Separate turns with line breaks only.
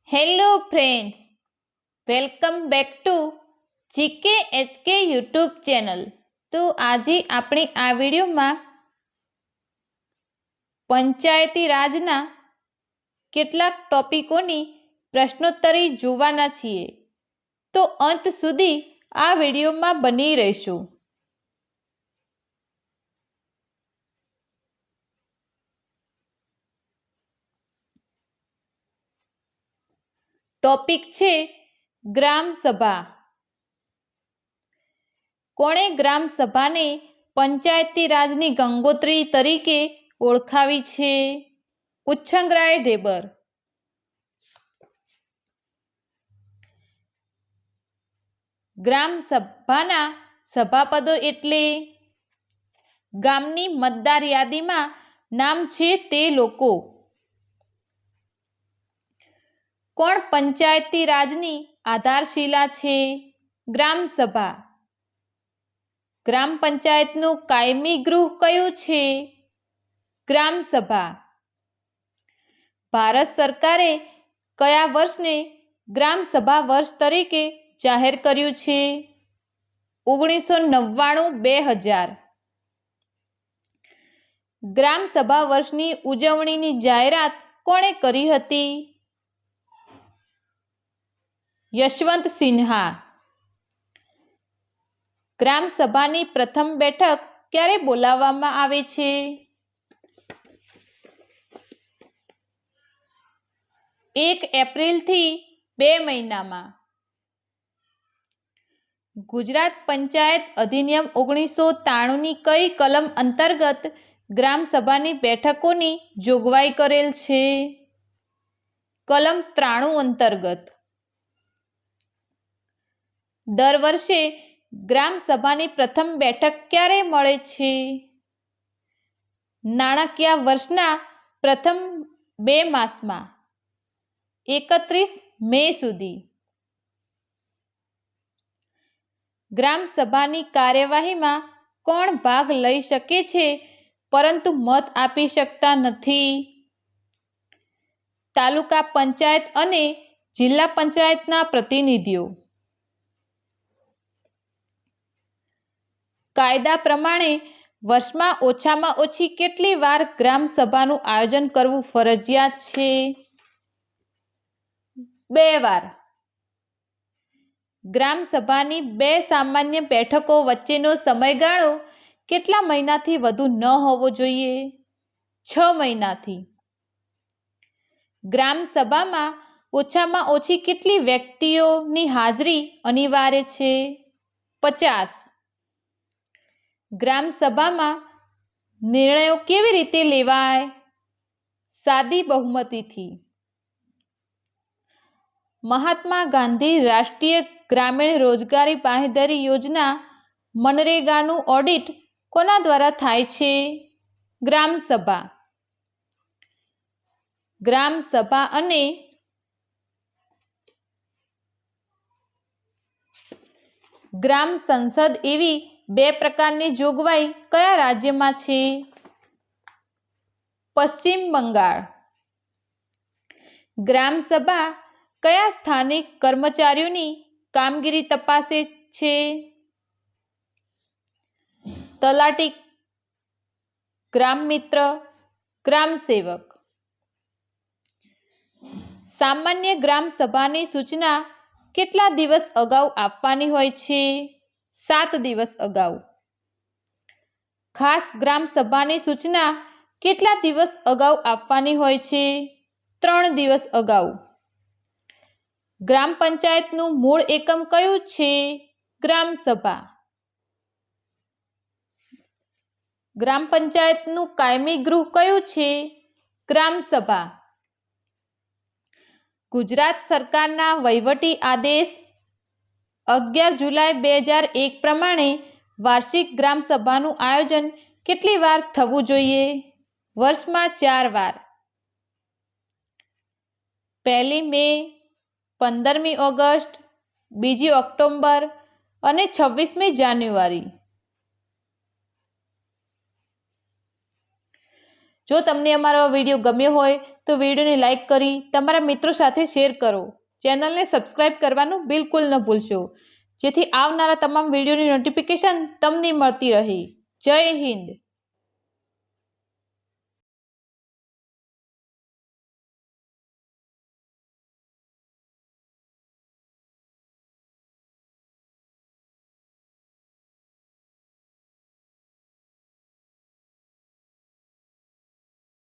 Hello friends, welcome back to GK HK YouTube channel. તો આજે આપણે આ વિડીયોમાં પંચાયતી રાજના કેટલાક ટોપિકોની પ્રશ્નોત્તરી જોવાના છીએ. તો અંત સુધી આ વિડીયોમાં બની રહેશું. ટોપિક છે ગ્રામ સભા. કોણે ગ્રામ સભાને પંચાયતી રાજની ગંગોત્રી તરીકે ઓળખાવી છે? ઉચ્છંગરાય ઢેબર. ગ્રામ સભાના સભાપદો એટલે ગામની મતદાર યાદીમાં નામ છે તે લોકો. કોણ પંચાયતી રાજની આધારશિલા છે? ગ્રામ સભા. ગ્રામ પંચાયતનું કાયમી ગૃહ કયું છે? ગ્રામ સભા. ભારત સરકારે કયા વર્ષને ગ્રામ સભા વર્ષ તરીકે જાહેર કર્યું છે? 1999-2000. ગ્રામ સભા વર્ષની ઉજવણીની જાહેરાત કોણે કરી હતી? યશવંત સિન્હા. ગ્રામ સભાની પ્રથમ બેઠક ક્યારે બોલાવવામાં આવે છે? 1 એપ્રિલથી 2 મહિનામાં. ગુજરાત પંચાયત અધિનિયમ 1993ની કઈ કલમ અંતર્ગત ગ્રામ સભાની બેઠકોની જોગવાઈ કરેલ છે? કલમ 93 અંતર્ગત. દર વર્ષે ગ્રામ સભાની પ્રથમ બેઠક ક્યારે મળે છે? નાણાકીય વર્ષના પ્રથમ 2 માસમાં 31 મે સુધી. ગ્રામ સભાની કાર્યવાહીમાં કોણ ભાગ લઈ શકે છે પરંતુ મત આપી શકતા નથી? તાલુકા પંચાયત અને જિલ્લા પંચાયતના પ્રતિનિધિઓ. કાયદા પ્રમાણે વર્ષમાં ઓછામાં ઓછી કેટલી વાર ગ્રામ સભાનું આયોજન કરવું ફરજિયાત છે? 2 વાર. ગ્રામ સભાની 2 સામાન્ય બેઠકો વચ્ચેનો સમયગાળો કેટલા મહિનાથી વધુ ન હોવો જોઈએ? 6 મહિનાથી. ગ્રામ સભામાં ઓછામાં ઓછી કેટલી વ્યક્તિઓની હાજરી અનિવાર્ય છે? 50. ગ્રામ સભામાં નિર્ણયો કેવી રીતે લેવાય? સાદી બહુમતીથી. મહાત્મા ગાંધી રાષ્ટ્રીય ગ્રામીણ રોજગારી બાંહેધરી યોજના મનરેગાનું ઓડિટ કોના દ્વારા થાય છે? ગ્રામ સભા. ગ્રામ સભા અને ગ્રામ સંસદ એવી 2 પ્રકારની જોગવાઈ કયા રાજ્યમાં છે? પશ્ચિમ બંગાળ. ગ્રામ સભા કયા સ્થાનિક કર્મચારીઓની કામગીરી તપાસે છે? તલાટી, ગ્રામ મિત્ર, ગ્રામ સેવક. સામાન્ય ગ્રામ સભાની સૂચના કેટલા દિવસ અગાઉ આપવાની હોય છે? 7 દિવસ અગાઉ. ખાસ ગ્રામ સભાની સૂચના કેટલા દિવસ અગાઉ આપવાની હોય છે? 3 દિવસ અગાઉ. ગ્રામ પંચાયતનું મૂળ એકમ કયું છે? ગ્રામ સભા. ગ્રામ પંચાયતનું કાયમી ગૃહ કયું છે? ગ્રામ સભા. ગુજરાત સરકારના વહીવટી આદેશ 11 જુલાઈ 2001 પ્રમાણે વાર્ષિક ગ્રામ સભાનું આયોજન કેટલી વાર થવું જોઈએ? વર્ષમાં 4 વાર. 1 મે, 15 ઓગસ્ટ, 2 ઓક્ટોબર અને 26 જાન્યુઆરી. જો તમને અમારો વિડીયો ગમ્યો હોય તો વિડીયોને લાઇક કરી તમારા મિત્રો સાથે શેર કરો. ચેનલને સબસ્ક્રાઇબ કરવાનું બિલકુલ ન ભૂલશો, જેથી આવનારા તમામ વિડીયોની નોટિફિકેશન તમને મળતી રહે. જય હિન્દ.